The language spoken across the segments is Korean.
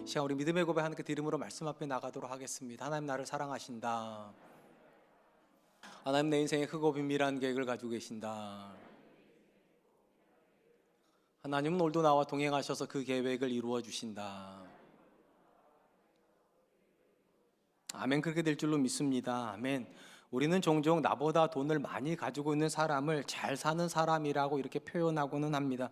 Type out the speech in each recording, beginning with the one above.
시간 우리 믿음의 고백 하나님께 드림으로 말씀 앞에 나가도록 하겠습니다. 하나님 나를 사랑하신다. 하나님 내 인생에 크고 비밀한 계획을 가지고 계신다. 하나님은 오늘도 나와 동행하셔서 그 계획을 이루어 주신다. 아멘. 그렇게 될 줄로 믿습니다. 아멘. 우리는 종종 나보다 돈을 많이 가지고 있는 사람을 잘 사는 사람이라고 이렇게 표현하고는 합니다.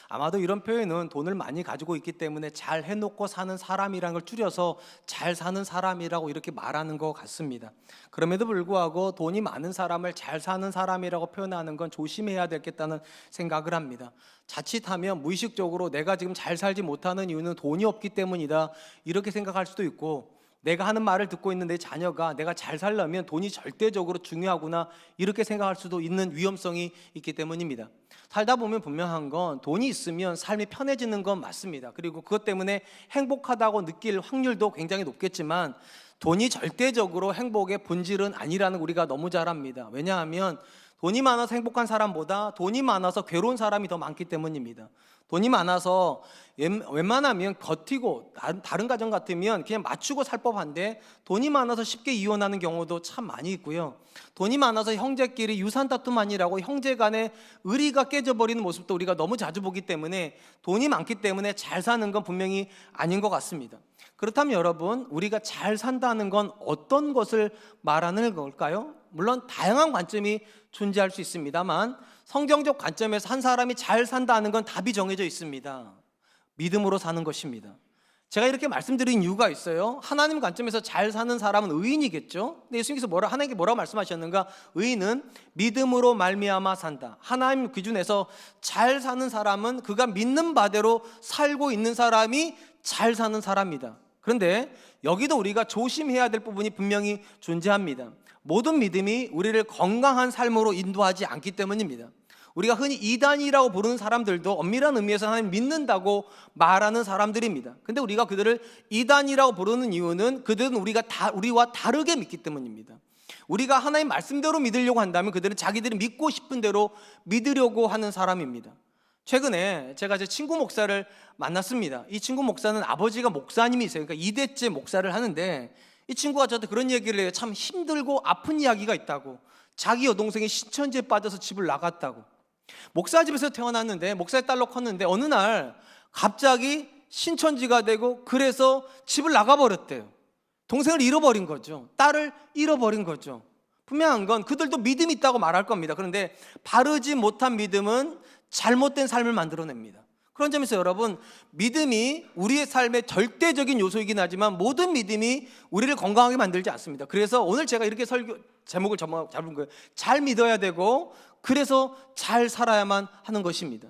아마도 이런 표현은 돈을 많이 가지고 있기 때문에 잘 해놓고 사는 사람이라는 걸 줄여서 잘 사는 사람이라고 이렇게 말하는 것 같습니다. 그럼에도 불구하고 돈이 많은 사람을 잘 사는 사람이라고 표현하는 건 조심해야 되겠다는 생각을 합니다. 자칫하면 무의식적으로 내가 지금 잘 살지 못하는 이유는 돈이 없기 때문이다 이렇게 생각할 수도 있고, 내가 하는 말을 듣고 있는 내 자녀가 내가 잘 살려면 돈이 절대적으로 중요하구나 이렇게 생각할 수도 있는 위험성이 있기 때문입니다. 살다 보면 분명한 건 돈이 있으면 삶이 편해지는 건 맞습니다. 그리고 그것 때문에 행복하다고 느낄 확률도 굉장히 높겠지만 돈이 절대적으로 행복의 본질은 아니라는 우리가 너무 잘 압니다. 왜냐하면 돈이 많아서 행복한 사람보다 돈이 많아서 괴로운 사람이 더 많기 때문입니다. 돈이 많아서 웬만하면 버티고, 다른 가정 같으면 그냥 맞추고 살 법한데 돈이 많아서 쉽게 이혼하는 경우도 참 많이 있고요. 돈이 많아서 형제끼리 유산 다툼만이라고 형제 간의 의리가 깨져버리는 모습도 우리가 너무 자주 보기 때문에 돈이 많기 때문에 잘 사는 건 분명히 아닌 것 같습니다. 그렇다면 여러분, 우리가 잘 산다는 건 어떤 것을 말하는 걸까요? 물론 다양한 관점이 존재할 수 있습니다만 성경적 관점에서 한 사람이 잘 산다는 건 답이 정해져 있습니다. 믿음으로 사는 것입니다. 제가 이렇게 말씀드린 이유가 있어요. 하나님 관점에서 잘 사는 사람은 의인이겠죠. 근데 예수님께서 하나님께 뭐라고 말씀하셨는가? 의인은 믿음으로 말미암아 산다. 하나님 기준에서 잘 사는 사람은 그가 믿는 바대로 살고 있는 사람이 잘 사는 사람이다. 그런데 여기도 우리가 조심해야 될 부분이 분명히 존재합니다. 모든 믿음이 우리를 건강한 삶으로 인도하지 않기 때문입니다. 우리가 흔히 이단이라고 부르는 사람들도 엄밀한 의미에서 하나님 믿는다고 말하는 사람들입니다. 근데 우리가 그들을 이단이라고 부르는 이유는 그들은 우리와 다르게 믿기 때문입니다. 우리가 하나님 말씀대로 믿으려고 한다면 그들은 자기들이 믿고 싶은 대로 믿으려고 하는 사람입니다. 최근에 제가 제 친구 목사를 만났습니다. 이 친구 목사는 아버지가 목사님이세요. 그러니까 2대째 목사를 하는데 이 친구가 저한테 그런 얘기를 해요. 참 힘들고 아픈 이야기가 있다고. 자기 여동생이 신천지에 빠져서 집을 나갔다고. 목사 집에서 태어났는데 목사의 딸로 컸는데 어느 날 갑자기 신천지가 되고 그래서 집을 나가버렸대요. 동생을 잃어버린 거죠. 딸을 잃어버린 거죠. 분명한 건 그들도 믿음이 있다고 말할 겁니다. 그런데 바르지 못한 믿음은 잘못된 삶을 만들어냅니다. 그런 점에서 여러분, 믿음이 우리의 삶의 절대적인 요소이긴 하지만 모든 믿음이 우리를 건강하게 만들지 않습니다. 그래서 오늘 제가 이렇게 제목을 잡은 거예요. 잘 믿어야 되고 그래서 잘 살아야만 하는 것입니다.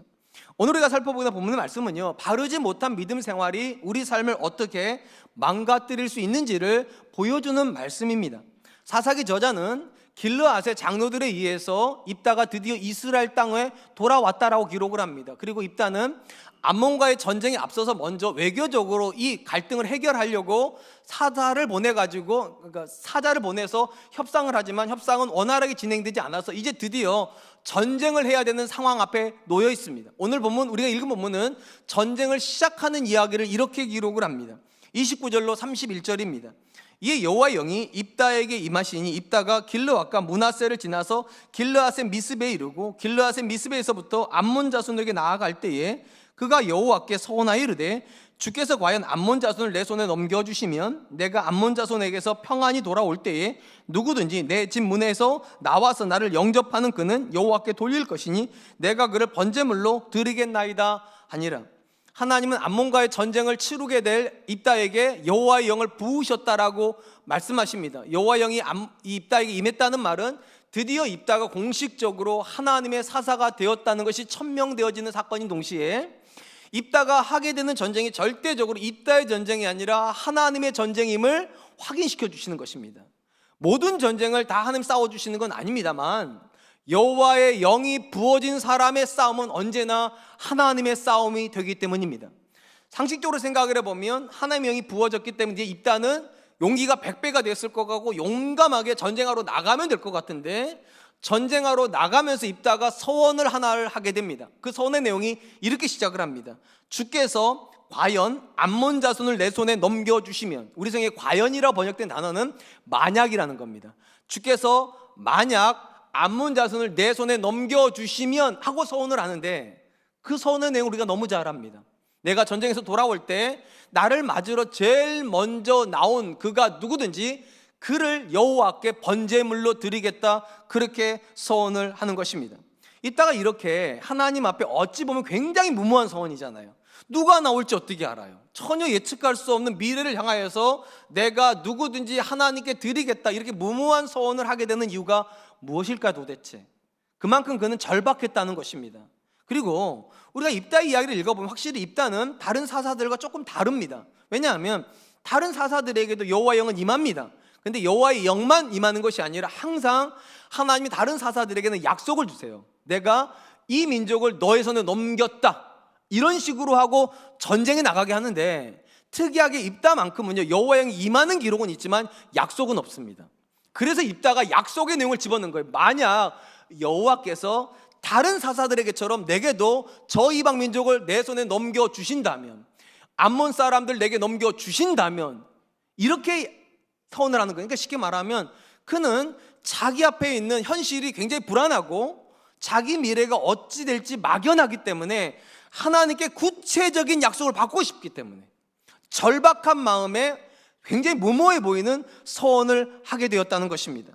오늘 우리가 살펴보는 본문의 말씀은요, 바르지 못한 믿음 생활이 우리 삶을 어떻게 망가뜨릴 수 있는지를 보여주는 말씀입니다. 사사기 저자는 길르앗의 장로들에 의해서 입다가 드디어 이스라엘 땅에 돌아왔다라고 기록을 합니다. 그리고 입다는 암몬과의 전쟁에 앞서서 먼저 외교적으로 이 갈등을 해결하려고 사자를 보내서 협상을 하지만 협상은 원활하게 진행되지 않아서 이제 드디어 전쟁을 해야 되는 상황 앞에 놓여 있습니다. 오늘 본문, 우리가 읽은 본문은 전쟁을 시작하는 이야기를 이렇게 기록을 합니다. 29절로 31절입니다. 이에 여호와의 영이 입다에게 임하시니 입다가 길르앗과 므낫세를 지나서 길르앗의 미스베에 이르고 길르앗의 미스베에서부터 암몬 자손에게 나아갈 때에 그가 여호와께 서원하여 이르되 주께서 과연 암몬 자손을 내 손에 넘겨주시면 내가 암몬 자손에게서 평안히 돌아올 때에 누구든지 내 집 문에서 나와서 나를 영접하는 그는 여호와께 돌릴 것이니 내가 그를 번제물로 드리겠나이다 하니라. 하나님은 암몬과의 전쟁을 치르게 될 입다에게 여호와의 영을 부으셨다라고 말씀하십니다. 여호와의 영이 입다에게 임했다는 말은 드디어 입다가 공식적으로 하나님의 사사가 되었다는 것이 천명되어지는 사건인 동시에 입다가 하게 되는 전쟁이 절대적으로 입다의 전쟁이 아니라 하나님의 전쟁임을 확인시켜 주시는 것입니다. 모든 전쟁을 다 하나님 싸워주시는 건 아닙니다만 여호와의 영이 부어진 사람의 싸움은 언제나 하나님의 싸움이 되기 때문입니다. 상식적으로 생각을 해보면 하나님의 영이 부어졌기 때문에 입다는 용기가 100배가 됐을 것 같고 용감하게 전쟁하러 나가면 될 것 같은데 전쟁하러 나가면서 입다가 서원을 하나를 하게 됩니다. 그 서원의 내용이 이렇게 시작을 합니다. 주께서 과연 암몬 자손을 내 손에 넘겨주시면, 우리 성에 과연이라 번역된 단어는 만약이라는 겁니다. 주께서 만약 암몬 자손을 내 손에 넘겨주시면 하고 서원을 하는데, 그 서원의 내용 우리가 너무 잘 압니다. 내가 전쟁에서 돌아올 때 나를 맞으러 제일 먼저 나온 그가 누구든지 그를 여호와께 번제물로 드리겠다, 그렇게 서원을 하는 것입니다. 이따가 이렇게 하나님 앞에 어찌 보면 굉장히 무모한 서원이잖아요. 누가 나올지 어떻게 알아요? 전혀 예측할 수 없는 미래를 향하여서 내가 누구든지 하나님께 드리겠다, 이렇게 무모한 서원을 하게 되는 이유가 무엇일까 도대체? 그만큼 그는 절박했다는 것입니다. 그리고 우리가 입다의 이야기를 읽어보면 확실히 입다는 다른 사사들과 조금 다릅니다. 왜냐하면 다른 사사들에게도 여호와의 영은 임합니다. 근데 여호와의 영만 임하는 것이 아니라 항상 하나님이 다른 사사들에게는 약속을 주세요. 내가 이 민족을 너의 손에 넘겼다, 이런 식으로 하고 전쟁에 나가게 하는데, 특이하게 입다만큼은요 여호와의 영이 임하는 기록은 있지만 약속은 없습니다. 그래서 입다가 약속의 내용을 집어넣은 거예요. 만약 여호와께서 다른 사사들에게처럼 내게도 저 이방 민족을 내 손에 넘겨주신다면, 암몬 사람들 내게 넘겨주신다면, 이렇게 서원을 하는 거예요. 그러니까 쉽게 말하면 그는 자기 앞에 있는 현실이 굉장히 불안하고 자기 미래가 어찌 될지 막연하기 때문에 하나님께 구체적인 약속을 받고 싶기 때문에 절박한 마음에 굉장히 무모해 보이는 서원을 하게 되었다는 것입니다.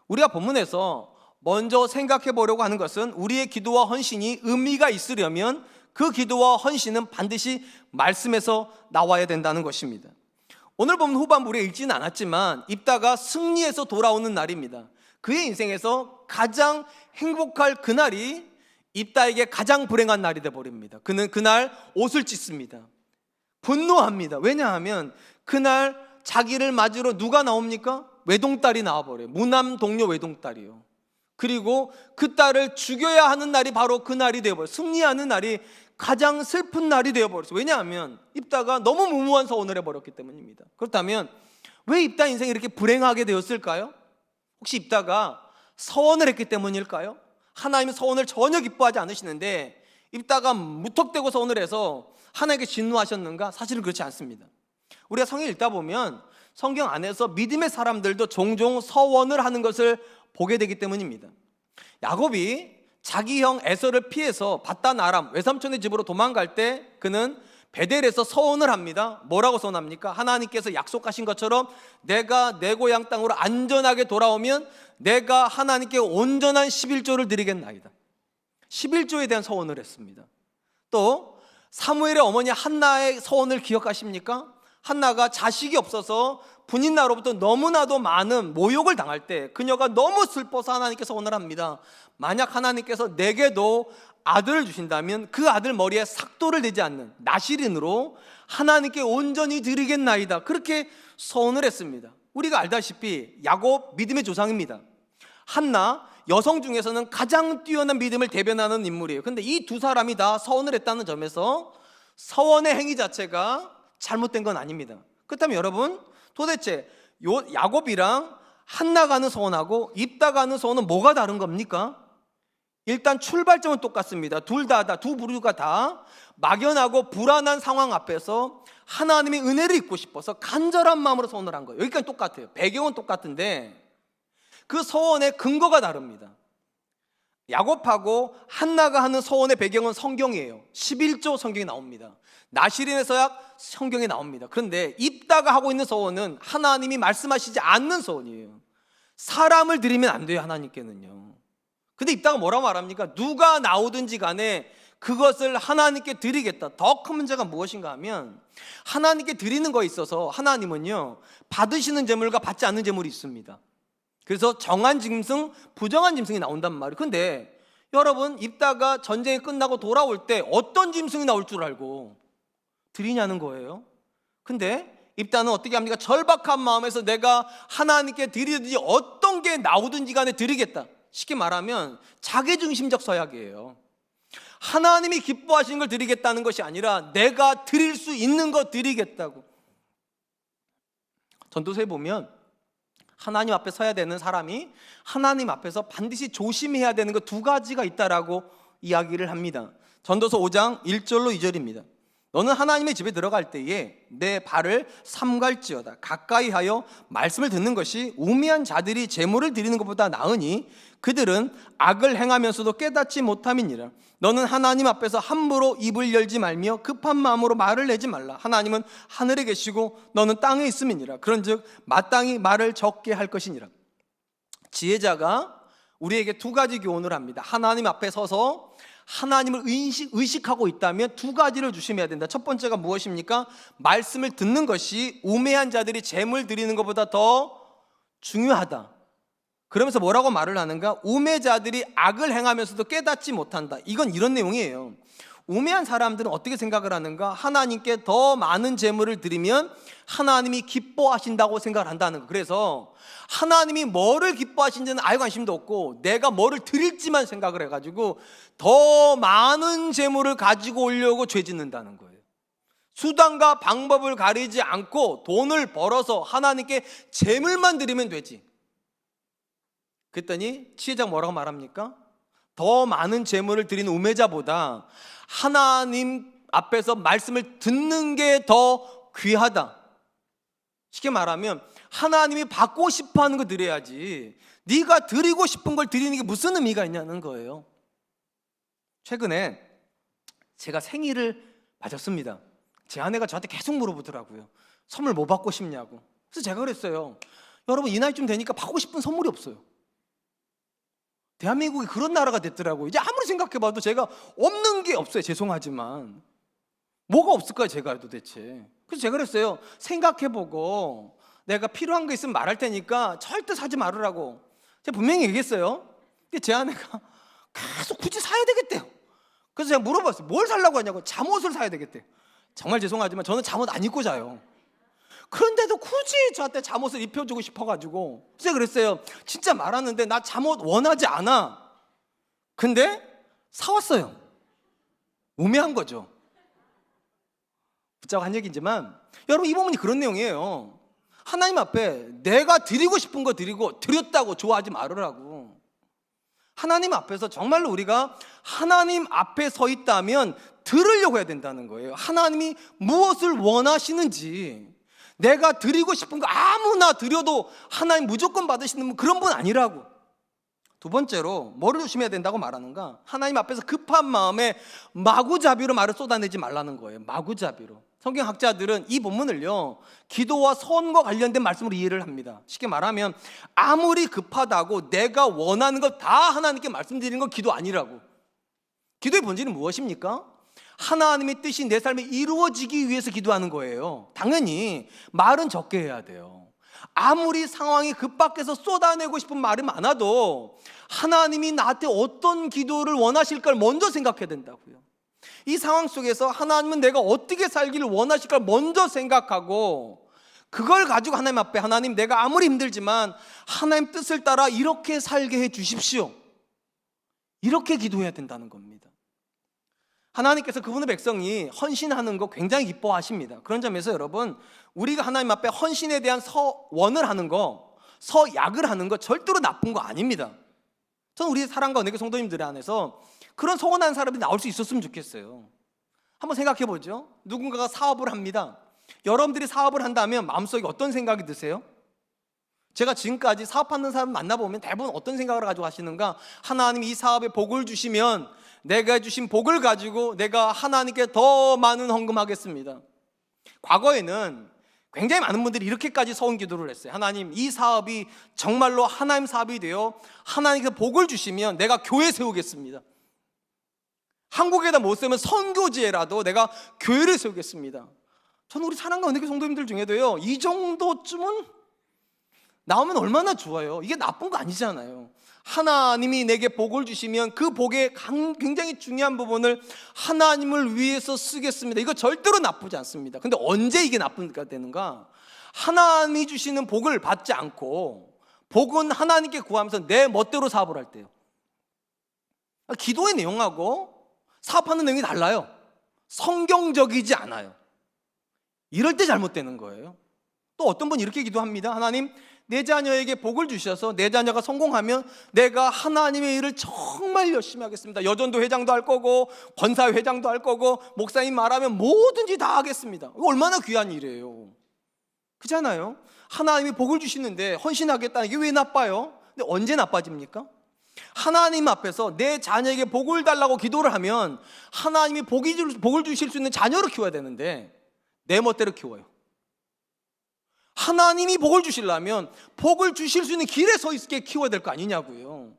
우리가 본문에서 먼저 생각해 보려고 하는 것은, 우리의 기도와 헌신이 의미가 있으려면 그 기도와 헌신은 반드시 말씀에서 나와야 된다는 것입니다. 오늘 보면 후반부 우리가 읽지는 않았지만 입다가 승리해서 돌아오는 날입니다. 그의 인생에서 가장 행복할 그날이 입다에게 가장 불행한 날이 되어버립니다. 그는 그날 옷을 찢습니다. 분노합니다. 왜냐하면 그날 자기를 맞으러 누가 나옵니까? 외동딸이 나와버려요. 무남 동료 외동딸이요. 그리고 그 딸을 죽여야 하는 날이 바로 그 날이 되어버려요. 승리하는 날이 가장 슬픈 날이 되어버렸어요. 왜냐하면 입다가 너무 무모한 서원을 해버렸기 때문입니다. 그렇다면 왜 입다 인생이 이렇게 불행하게 되었을까요? 혹시 입다가 서원을 했기 때문일까요? 하나님은 서원을 전혀 기뻐하지 않으시는데 입다가 무턱대고 서원을 해서 하나님께 진노하셨는가? 사실은 그렇지 않습니다. 우리가 성경 읽다 보면 성경 안에서 믿음의 사람들도 종종 서원을 하는 것을 보게 되기 때문입니다. 야곱이 자기 형 에서를 피해서 바단 아람 외삼촌의 집으로 도망갈 때 그는 베델에서 서원을 합니다. 뭐라고 서원합니까? 하나님께서 약속하신 것처럼 내가 내 고향 땅으로 안전하게 돌아오면 내가 하나님께 온전한 11조를 드리겠나이다. 11조에 대한 서원을 했습니다. 또 사무엘의 어머니 한나의 서원을 기억하십니까? 한나가 자식이 없어서 분인나로부터 너무나도 많은 모욕을 당할 때 그녀가 너무 슬퍼서 하나님께 서원을 합니다. 만약 하나님께서 내게도 아들을 주신다면 그 아들 머리에 삭도를 내지 않는 나실인으로 하나님께 온전히 드리겠나이다. 그렇게 서원을 했습니다. 우리가 알다시피 야곱 믿음의 조상입니다. 한나 여성 중에서는 가장 뛰어난 믿음을 대변하는 인물이에요. 그런데 이 두 사람이 다 서원을 했다는 점에서 서원의 행위 자체가 잘못된 건 아닙니다. 그렇다면 여러분, 도대체 야곱이랑 한나가 하는 서원하고 입다가 하는 서원은 뭐가 다른 겁니까? 일단 출발점은 똑같습니다. 두 부류가 다 막연하고 불안한 상황 앞에서 하나님의 은혜를 입고 싶어서 간절한 마음으로 서원을 한 거예요. 여기까지 똑같아요. 배경은 똑같은데 그 서원의 근거가 다릅니다. 야곱하고 한나가 하는 서원의 배경은 성경이에요. 11조 성경이 나옵니다. 나실인의 서약 성경에 나옵니다. 그런데 입다가 하고 있는 서원은 하나님이 말씀하시지 않는 서원이에요. 사람을 드리면 안 돼요, 하나님께는요. 근데 입다가 뭐라고 말합니까? 누가 나오든지 간에 그것을 하나님께 드리겠다. 더 큰 문제가 무엇인가 하면 하나님께 드리는 거에 있어서 하나님은요, 받으시는 제물과 받지 않는 제물이 있습니다. 그래서 정한 짐승, 부정한 짐승이 나온단 말이에요. 근데 여러분, 입다가 전쟁이 끝나고 돌아올 때 어떤 짐승이 나올 줄 알고 드리냐는 거예요. 근데 입다는 어떻게 합니까? 절박한 마음에서 내가 하나님께 드리든지 어떤 게 나오든지 간에 드리겠다. 쉽게 말하면 자기중심적 서약이에요. 하나님이 기뻐하시는 걸 드리겠다는 것이 아니라 내가 드릴 수 있는 거 드리겠다고. 전도서에 보면 하나님 앞에 서야 되는 사람이 하나님 앞에서 반드시 조심해야 되는 것 두 가지가 있다라고 이야기를 합니다. 전도서 5장 1절로 2절입니다. 너는 하나님의 집에 들어갈 때에 내 발을 삼갈지어다. 가까이 하여 말씀을 듣는 것이 우매한 자들이 제물을 드리는 것보다 나으니 그들은 악을 행하면서도 깨닫지 못함이니라. 너는 하나님 앞에서 함부로 입을 열지 말며 급한 마음으로 말을 내지 말라. 하나님은 하늘에 계시고 너는 땅에 있음이니라. 그런즉 마땅히 말을 적게 할 것이니라. 지혜자가 우리에게 두 가지 교훈을 합니다. 하나님 앞에 서서 하나님을 의식하고 있다면 두 가지를 조심해야 된다. 첫 번째가 무엇입니까? 말씀을 듣는 것이 우매한 자들이 제물 드리는 것보다 더 중요하다. 그러면서 뭐라고 말을 하는가? 우매자들이 악을 행하면서도 깨닫지 못한다. 이건 이런 내용이에요. 우매한 사람들은 어떻게 생각을 하는가? 하나님께 더 많은 제물을 드리면 하나님이 기뻐하신다고 생각을 한다는 거. 그래서 하나님이 뭐를 기뻐하신지는 아예 관심도 없고 내가 뭐를 드릴지만 생각을 해가지고 더 많은 제물을 가지고 오려고 죄짓는다는 거예요. 수단과 방법을 가리지 않고 돈을 벌어서 하나님께 제물만 드리면 되지. 그랬더니 지혜자가 뭐라고 말합니까? 더 많은 제물을 드리는 우매자보다 하나님 앞에서 말씀을 듣는 게 더 귀하다. 쉽게 말하면 하나님이 받고 싶어하는 거 드려야지 네가 드리고 싶은 걸 드리는 게 무슨 의미가 있냐는 거예요. 최근에 제가 생일을 맞았습니다. 제 아내가 저한테 계속 물어보더라고요. 선물 뭐 받고 싶냐고. 그래서 제가 그랬어요. 여러분 이 나이쯤 되니까 받고 싶은 선물이 없어요. 대한민국이 그런 나라가 됐더라고요. 이제 아무리 생각해봐도 제가 없는 게 없어요. 죄송하지만 뭐가 없을까요 제가 도대체. 그래서 제가 그랬어요. 생각해보고 내가 필요한 거 있으면 말할 테니까 절대 사지 말으라고 제가 분명히 얘기했어요. 근데 제 아내가 계속 굳이 사야 되겠대요. 그래서 제가 물어봤어요. 뭘 살라고 하냐고. 잠옷을 사야 되겠대요. 정말 죄송하지만 저는 잠옷 안 입고 자요. 그런데도 굳이 저한테 잠옷을 입혀주고 싶어가지고 그래서 그랬어요. 진짜 말하는데 나 잠옷 원하지 않아. 근데 사왔어요. 우매한 거죠. 붙잡고 한 얘기지만 여러분 이 부분이 그런 내용이에요. 하나님 앞에 내가 드리고 싶은 거 드리고 드렸다고 좋아하지 말으라고. 하나님 앞에서 정말로 우리가 하나님 앞에 서 있다면 들으려고 해야 된다는 거예요. 하나님이 무엇을 원하시는지. 내가 드리고 싶은 거 아무나 드려도 하나님 무조건 받으시는 그런 분 아니라고. 두 번째로 뭐를 조심해야 된다고 말하는가? 하나님 앞에서 급한 마음에 마구잡이로 말을 쏟아내지 말라는 거예요. 마구잡이로. 성경학자들은 이 본문을요 기도와 선과 관련된 말씀으로 이해를 합니다. 쉽게 말하면 아무리 급하다고 내가 원하는 거 다 하나님께 말씀드리는 건 기도 아니라고. 기도의 본질은 무엇입니까? 하나님의 뜻이 내 삶에 이루어지기 위해서 기도하는 거예요. 당연히 말은 적게 해야 돼요. 아무리 상황이 급박해서 쏟아내고 싶은 말이 많아도 하나님이 나한테 어떤 기도를 원하실까를 먼저 생각해야 된다고요. 이 상황 속에서 하나님은 내가 어떻게 살기를 원하실까를 먼저 생각하고 그걸 가지고 하나님 앞에 하나님 내가 아무리 힘들지만 하나님 뜻을 따라 이렇게 살게 해 주십시오. 이렇게 기도해야 된다는 겁니다. 하나님께서 그분의 백성이 헌신하는 거 굉장히 기뻐하십니다. 그런 점에서 여러분 우리가 하나님 앞에 헌신에 대한 서원을 하는 거, 서약을 하는 거 절대로 나쁜 거 아닙니다. 저는 우리 사랑과 은혜교 성도님들 안에서 그런 서원하는 사람이 나올 수 있었으면 좋겠어요. 한번 생각해 보죠. 누군가가 사업을 합니다. 여러분들이 사업을 한다면 마음속에 어떤 생각이 드세요? 제가 지금까지 사업하는 사람 만나보면 대부분 어떤 생각을 가지고 하시는가? 하나님이 이 사업에 복을 주시면 내가 주신 복을 가지고 내가 하나님께 더 많은 헌금하겠습니다. 과거에는 굉장히 많은 분들이 이렇게까지 서원 기도를 했어요. 하나님 이 사업이 정말로 하나님 사업이 되어 하나님께서 복을 주시면 내가 교회 세우겠습니다. 한국에다 못 세우면 선교지에라도 내가 교회를 세우겠습니다. 저는 우리 사랑과 은혜교 성도님들 중에도요 이 정도쯤은 나오면 얼마나 좋아요. 이게 나쁜 거 아니잖아요. 하나님이 내게 복을 주시면 그 복의 굉장히 중요한 부분을 하나님을 위해서 쓰겠습니다. 이거 절대로 나쁘지 않습니다. 근데 언제 이게 나쁘게 되는가? 하나님이 주시는 복을 받지 않고 복은 하나님께 구하면서 내 멋대로 사업을 할 때요. 기도의 내용하고 사업하는 내용이 달라요. 성경적이지 않아요. 이럴 때 잘못되는 거예요. 또 어떤 분이 이렇게 기도합니다. 하나님 내 자녀에게 복을 주셔서 내 자녀가 성공하면 내가 하나님의 일을 정말 열심히 하겠습니다. 여전도 회장도 할 거고 권사회 회장도 할 거고 목사님 말하면 뭐든지 다 하겠습니다. 이거 얼마나 귀한 일이에요. 그잖아요. 하나님이 복을 주시는데 헌신하겠다는 게 왜 나빠요? 근데 언제 나빠집니까? 하나님 앞에서 내 자녀에게 복을 달라고 기도를 하면 하나님이 복을 주실 수 있는 자녀를 키워야 되는데 내 멋대로 키워요. 하나님이 복을 주시려면 복을 주실 수 있는 길에 서 있게 키워야 될 거 아니냐고요.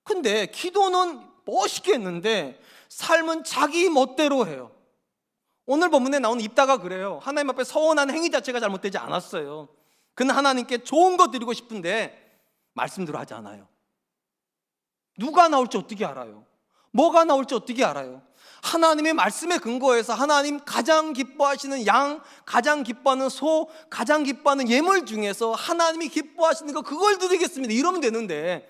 근데 기도는 멋있게 했는데 삶은 자기 멋대로 해요. 오늘 본문에 나오는 입다가 그래요. 하나님 앞에 서원한 행위 자체가 잘못되지 않았어요. 그는 하나님께 좋은 거 드리고 싶은데 말씀대로 하지 않아요. 누가 나올지 어떻게 알아요? 뭐가 나올지 어떻게 알아요? 하나님의 말씀에 근거해서 하나님 가장 기뻐하시는 양, 가장 기뻐하는 소, 가장 기뻐하는 예물 중에서 하나님이 기뻐하시는 거 그걸 드리겠습니다. 이러면 되는데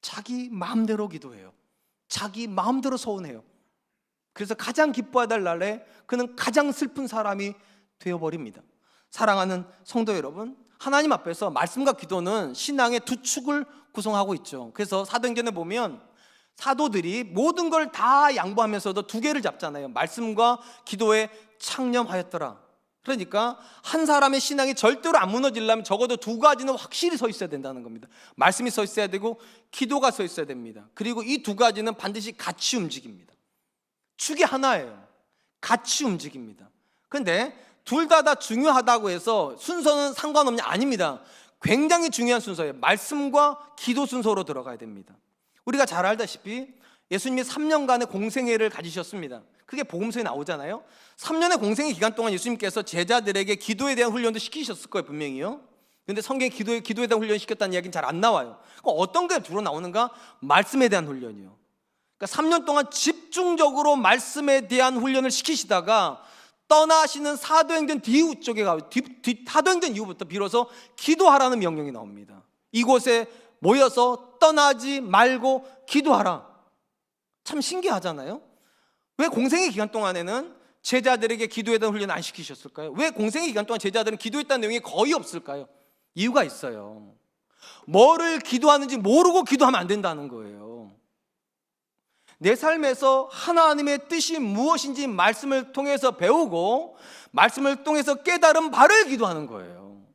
자기 마음대로 기도해요. 자기 마음대로 서운해요. 그래서 가장 기뻐해야 될 날에 그는 가장 슬픈 사람이 되어버립니다. 사랑하는 성도 여러분, 하나님 앞에서 말씀과 기도는 신앙의 두 축을 구성하고 있죠. 그래서 사도행전에 보면 사도들이 모든 걸 다 양보하면서도 두 개를 잡잖아요. 말씀과 기도에 창념하였더라. 그러니까 한 사람의 신앙이 절대로 안 무너지려면 적어도 두 가지는 확실히 서 있어야 된다는 겁니다. 말씀이 서 있어야 되고 기도가 서 있어야 됩니다. 그리고 이 두 가지는 반드시 같이 움직입니다. 축이 하나예요. 같이 움직입니다. 그런데 둘 다 중요하다고 해서 순서는 상관없냐? 아닙니다. 굉장히 중요한 순서예요. 말씀과 기도 순서로 들어가야 됩니다. 우리가 잘 알다시피 예수님이 3년간의 공생애를 가지셨습니다. 그게 복음서에 나오잖아요. 3년의 공생애 기간 동안 예수님께서 제자들에게 기도에 대한 훈련도 시키셨을 거예요, 분명히요. 그런데 성경에 기도에 대한 훈련을 시켰다는 이야기는 잘 안 나와요. 어떤 게 주로 나오는가? 말씀에 대한 훈련이요. 그러니까 3년 동안 집중적으로 말씀에 대한 훈련을 시키시다가 떠나시는 사도행전 뒤쪽에 사도행전 이후부터 비로소 기도하라는 명령이 나옵니다. 이곳에 모여서 떠나지 말고 기도하라. 참 신기하잖아요. 왜 공생의 기간 동안에는 제자들에게 기도에 대한 훈련을 안 시키셨을까요? 왜 공생의 기간 동안 제자들은 기도했다는 내용이 거의 없을까요? 이유가 있어요. 뭐를 기도하는지 모르고 기도하면 안 된다는 거예요. 내 삶에서 하나님의 뜻이 무엇인지 말씀을 통해서 배우고 말씀을 통해서 깨달은 바를 기도하는 거예요.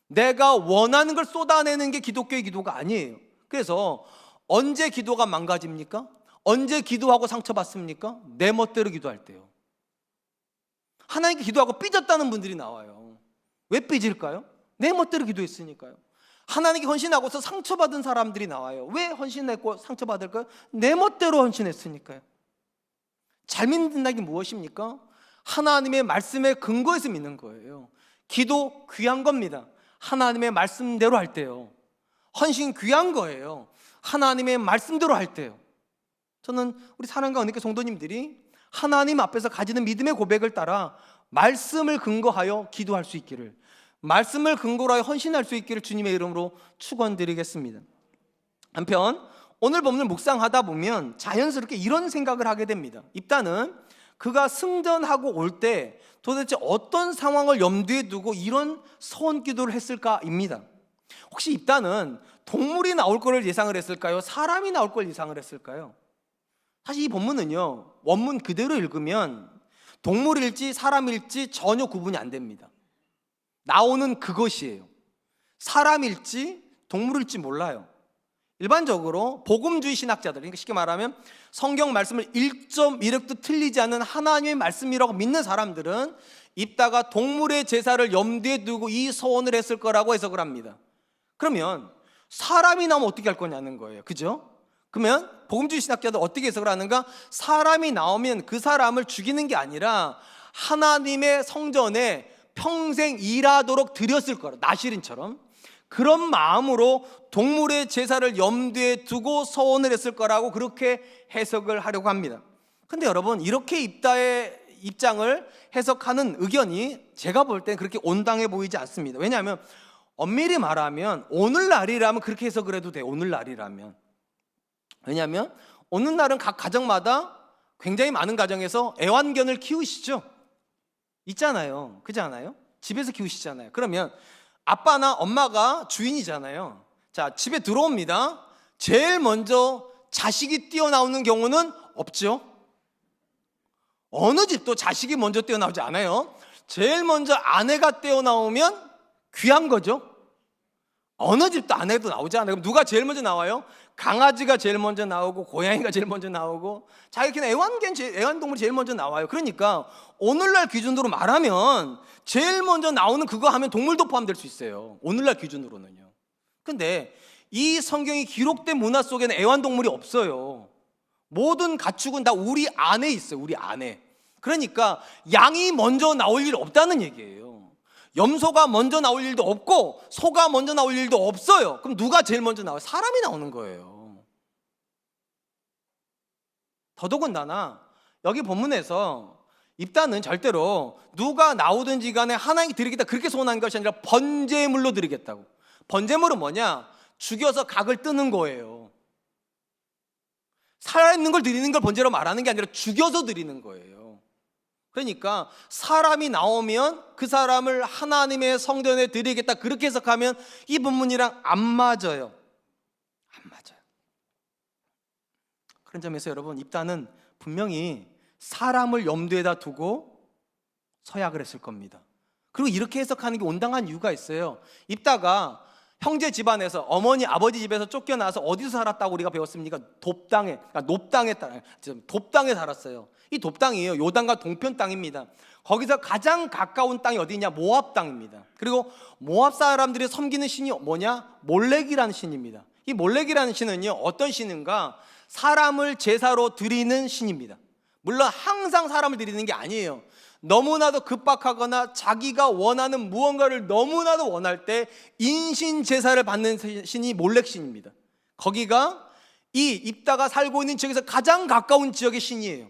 내가 원하는 걸 쏟아내는 게 기독교의 기도가 아니에요. 그래서 언제 기도가 망가집니까? 언제 기도하고 상처받습니까? 내 멋대로 기도할 때요. 하나님께 기도하고 삐졌다는 분들이 나와요. 왜 삐질까요? 내 멋대로 기도했으니까요. 하나님께 헌신하고서 상처받은 사람들이 나와요. 왜 헌신했고 상처받을까요? 내 멋대로 헌신했으니까요. 잘 믿는다는 게 무엇입니까? 하나님의 말씀에 근거해서 믿는 거예요. 기도 귀한 겁니다. 하나님의 말씀대로 할 때요. 헌신 귀한 거예요. 하나님의 말씀대로 할 때요. 저는 우리 사랑과 은혜교회 성도님들이 하나님 앞에서 가지는 믿음의 고백을 따라 말씀을 근거하여 기도할 수 있기를, 말씀을 근거로 하여 헌신할 수 있기를 주님의 이름으로 축원드리겠습니다. 한편 오늘 본문을 묵상하다 보면 자연스럽게 이런 생각을 하게 됩니다. 입다는 그가 승전하고 올 때 도대체 어떤 상황을 염두에 두고 이런 서원 기도를 했을까입니다. 혹시 입다는 동물이 나올 걸 예상을 했을까요? 사람이 나올 걸 예상을 했을까요? 사실 이 본문은요, 원문 그대로 읽으면 동물일지 사람일지 전혀 구분이 안 됩니다. 나오는 그것이에요. 사람일지 동물일지 몰라요. 일반적으로 복음주의 신학자들, 그러니까 쉽게 말하면 성경 말씀을 1.1획도 틀리지 않는 하나님의 말씀이라고 믿는 사람들은 입다가 동물의 제사를 염두에 두고 이 서원을 했을 거라고 해석을 합니다. 그러면 사람이 나오면 어떻게 할 거냐는 거예요. 그죠? 그러면 복음주의 신학자들 어떻게 해석을 하는가? 사람이 나오면 그 사람을 죽이는 게 아니라 하나님의 성전에 평생 일하도록 드렸을 거라, 나시린처럼 그런 마음으로 동물의 제사를 염두에 두고 서원을 했을 거라고 그렇게 해석을 하려고 합니다. 근데 여러분, 이렇게 입다의 입장을 해석하는 의견이 제가 볼 땐 그렇게 온당해 보이지 않습니다. 왜냐하면 엄밀히 말하면 오늘날이라면 그렇게 해석을 해도 돼요. 오늘날이라면. 왜냐하면 오늘날은 각 가정마다 굉장히 많은 가정에서 애완견을 키우시죠. 있잖아요. 그렇지 않아요? 집에서 키우시잖아요. 그러면 아빠나 엄마가 주인이잖아요. 자, 집에 들어옵니다. 제일 먼저 자식이 뛰어나오는 경우는 없죠. 어느 집도 자식이 먼저 뛰어나오지 않아요. 제일 먼저 아내가 뛰어나오면 귀한 거죠. 어느 집도 아내도 나오지 않아요. 그럼 누가 제일 먼저 나와요? 강아지가 제일 먼저 나오고 고양이가 제일 먼저 나오고 자기 키는 애완동물이 제일 먼저 나와요. 그러니까 오늘날 기준으로 말하면 제일 먼저 나오는 그거 하면 동물도 포함될 수 있어요. 오늘날 기준으로는요. 근데 이 성경이 기록된 문화 속에는 애완동물이 없어요. 모든 가축은 다 우리 안에 있어요. 우리 안에. 그러니까 양이 먼저 나올 일 없다는 얘기예요. 염소가 먼저 나올 일도 없고 소가 먼저 나올 일도 없어요. 그럼 누가 제일 먼저 나와요? 사람이 나오는 거예요. 더더군다나 여기 본문에서 입다는 절대로 누가 나오든지 간에 하나님께 드리겠다 그렇게 소원한 것이 아니라 번제물로 드리겠다고. 번제물은 뭐냐? 죽여서 각을 뜨는 거예요. 살아있는 걸 드리는 걸 번제로 말하는 게 아니라 죽여서 드리는 거예요. 그러니까 사람이 나오면 그 사람을 하나님의 성전에 드리겠다 그렇게 해석하면 이 본문이랑 안 맞아요. 안 맞아요. 그런 점에서 여러분, 입다는 분명히 사람을 염두에다 두고 서약을 했을 겁니다. 그리고 이렇게 해석하는 게 온당한 이유가 있어요. 입다가 형제 집안에서 어머니 아버지 집에서 쫓겨나서 어디서 살았다고 우리가 배웠습니까? 돕당에, 그러니까 돕당에 살았어요. 이 돕당이에요. 요단과 동편 땅입니다. 거기서 가장 가까운 땅이 어디냐? 모압 땅입니다. 그리고 모압 사람들이 섬기는 신이 뭐냐? 몰렉이라는 신입니다. 이 몰렉이라는 신은요, 어떤 신인가? 사람을 제사로 드리는 신입니다. 물론 항상 사람을 드리는 게 아니에요. 너무나도 급박하거나 자기가 원하는 무언가를 너무나도 원할 때 인신 제사를 받는 신이 몰렉 신입니다. 거기가 이 입다가 살고 있는 지역에서 가장 가까운 지역의 신이에요.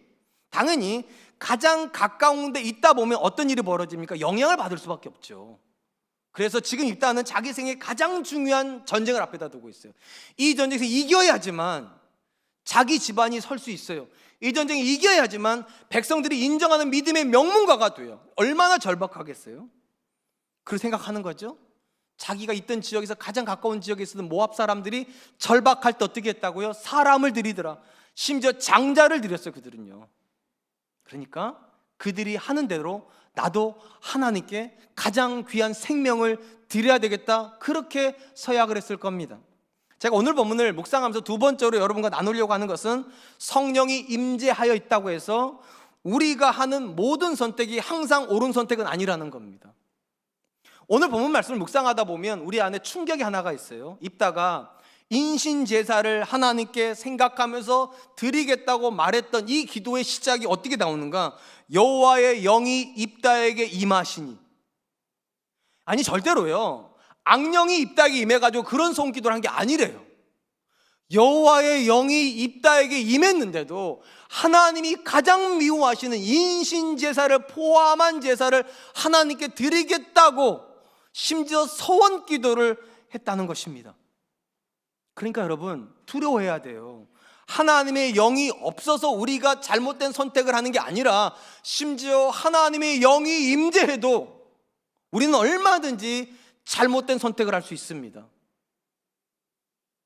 당연히 가장 가까운 데 있다 보면 어떤 일이 벌어집니까? 영향을 받을 수밖에 없죠. 그래서 지금 입다는 자기 생애 가장 중요한 전쟁을 앞에다 두고 있어요. 이 전쟁에서 이겨야지만 자기 집안이 설 수 있어요. 이 전쟁에 이겨야지만 백성들이 인정하는 믿음의 명문가가 돼요. 얼마나 절박하겠어요? 그렇게 생각하는 거죠. 자기가 있던 지역에서 가장 가까운 지역에 있었던 모압 사람들이 절박할 때 어떻게 했다고요? 사람을 드리더라. 심지어 장자를 드렸어요. 그들은요. 그러니까 그들이 하는 대로 나도 하나님께 가장 귀한 생명을 드려야 되겠다, 그렇게 서약을 했을 겁니다. 제가 오늘 본문을 묵상하면서 두 번째로 여러분과 나누려고 하는 것은 성령이 임재하여 있다고 해서 우리가 하는 모든 선택이 항상 옳은 선택은 아니라는 겁니다. 오늘 본문 말씀을 묵상하다 보면 우리 안에 충격이 하나가 있어요. 입다가 인신제사를 하나님께 생각하면서 드리겠다고 말했던 이 기도의 시작이 어떻게 나오는가? 여호와의 영이 입다에게 임하시니. 아니, 절대로요, 악령이 입다에게 임해가지고 그런 소원기도를 한 게 아니래요. 여호와의 영이 입다에게 임했는데도 하나님이 가장 미워하시는 인신제사를 포함한 제사를 하나님께 드리겠다고 심지어 서원기도를 했다는 것입니다. 그러니까 여러분, 두려워해야 돼요. 하나님의 영이 없어서 우리가 잘못된 선택을 하는 게 아니라 심지어 하나님의 영이 임재해도 우리는 얼마든지 잘못된 선택을 할 수 있습니다.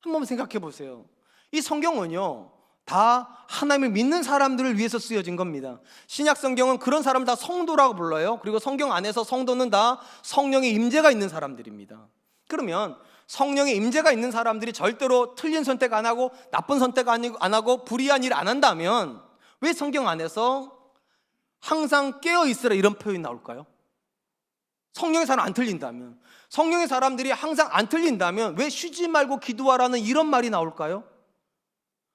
한번 생각해 보세요. 이 성경은요, 다 하나님을 믿는 사람들을 위해서 쓰여진 겁니다. 신약 성경은 그런 사람 다 성도라고 불러요. 그리고 성경 안에서 성도는 다 성령의 임재가 있는 사람들입니다. 그러면 성령의 임재가 있는 사람들이 절대로 틀린 선택 안 하고 나쁜 선택 안 하고 불의한 일 안 한다면 왜 성경 안에서 항상 깨어 있으라 이런 표현이 나올까요? 성령의 사람 안 틀린다면, 성령의 사람들이 항상 안 틀린다면 왜 쉬지 말고 기도하라는 이런 말이 나올까요?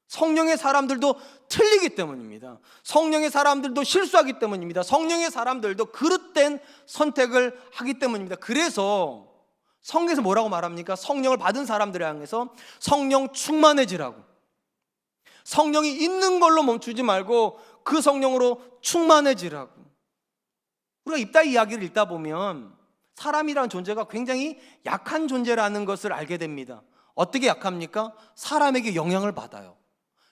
성령의 사람들도 틀리기 때문입니다. 성령의 사람들도 실수하기 때문입니다. 성령의 사람들도 그릇된 선택을 하기 때문입니다. 그래서 성경에서 뭐라고 말합니까? 성령을 받은 사람들을 향해서 성령 충만해지라고. 성령이 있는 걸로 멈추지 말고 그 성령으로 충만해지라고. 우리가 입다 이야기를 읽다 보면 사람이라는 존재가 굉장히 약한 존재라는 것을 알게 됩니다. 어떻게 약합니까? 사람에게 영향을 받아요.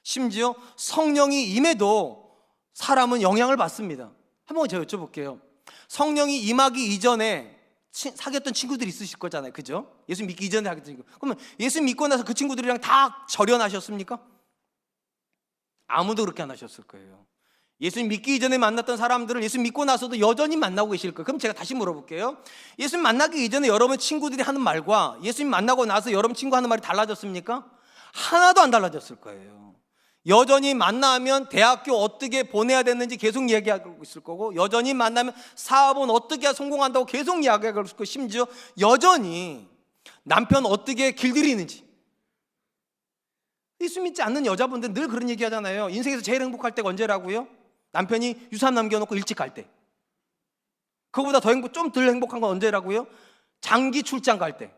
심지어 성령이 임해도 사람은 영향을 받습니다. 한번 제가 여쭤볼게요. 성령이 임하기 이전에 사귀었던 친구들이 있으실 거잖아요. 그죠? 예수 믿기 이전에 사귀었던 친구. 그러면 예수 믿고 나서 그 친구들이랑 다 절연하셨습니까? 아무도 그렇게 안 하셨을 거예요. 예수 믿기 이전에 만났던 사람들을 예수 믿고 나서도 여전히 만나고 계실 거예요. 그럼 제가 다시 물어볼게요. 예수 만나기 이전에 여러분 친구들이 하는 말과 예수 만나고 나서 여러분 친구 하는 말이 달라졌습니까? 하나도 안 달라졌을 거예요. 여전히 만나면 대학교 어떻게 보내야 되는지 계속 이야기하고 있을 거고, 여전히 만나면 사업은 어떻게 해야 성공한다고 계속 이야기하고 있을 거고, 심지어 여전히 남편 어떻게 길들이는지. 예수 믿지 않는 여자분들 늘 그런 얘기 하잖아요. 인생에서 제일 행복할 때가 언제라고요? 남편이 유산 남겨놓고 일찍 갈 때. 그거보다 좀 덜 행복한 건 언제라고요? 장기 출장 갈 때.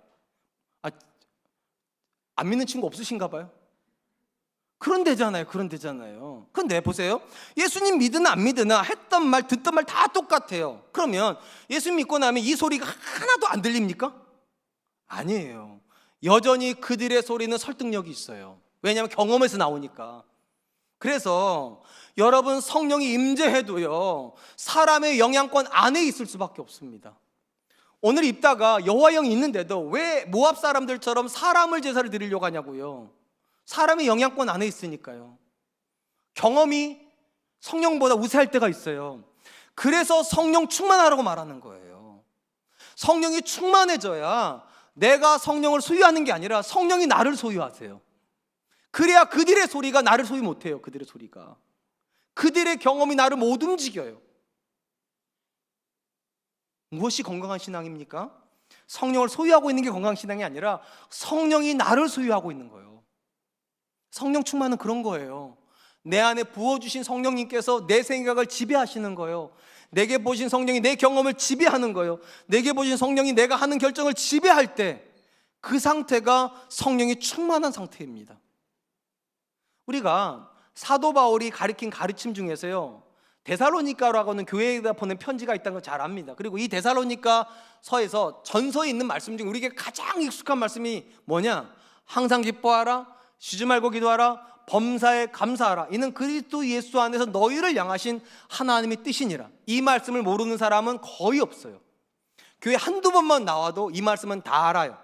안 믿는 친구 없으신가 봐요. 그런 데잖아요. 그런데 보세요. 예수님 믿으나 안 믿으나 했던 말 듣던 말 다 똑같아요. 그러면 예수 믿고 나면 이 소리가 하나도 안 들립니까? 아니에요. 여전히 그들의 소리는 설득력이 있어요. 왜냐하면 경험에서 나오니까. 그래서 여러분, 성령이 임재해도요, 사람의 영향권 안에 있을 수밖에 없습니다. 오늘 입다가 여호와 영이 있는데도 왜 모압 사람들처럼 사람을 제사를 드리려고 하냐고요. 사람의 영향권 안에 있으니까요. 경험이 성령보다 우세할 때가 있어요. 그래서 성령 충만하라고 말하는 거예요. 성령이 충만해져야 내가 성령을 소유하는 게 아니라 성령이 나를 소유하세요. 그래야 그들의 소리가 나를 소유 못해요. 그들의 경험이 나를 못 움직여요. 무엇이 건강한 신앙입니까? 성령을 소유하고 있는 게 건강한 신앙이 아니라 성령이 나를 소유하고 있는 거예요. 성령 충만은 그런 거예요. 내 안에 부어주신 성령님께서 내 생각을 지배하시는 거예요. 내게 보신 성령이 내 경험을 지배하는 거예요. 내게 보신 성령이 내가 하는 결정을 지배할 때 그 상태가 성령이 충만한 상태입니다. 우리가 사도 바울이 가르친 가르침 중에서요, 데살로니가라고 하는 교회에다 보낸 편지가 있다는 걸 잘 압니다. 그리고 이 데살로니가 서에서 전서에 있는 말씀 중 우리에게 가장 익숙한 말씀이 뭐냐? 항상 기뻐하라, 쉬지 말고 기도하라, 범사에 감사하라. 이는 그리스도 예수 안에서 너희를 향하신 하나님의 뜻이니라. 이 말씀을 모르는 사람은 거의 없어요. 교회 한두 번만 나와도 이 말씀은 다 알아요.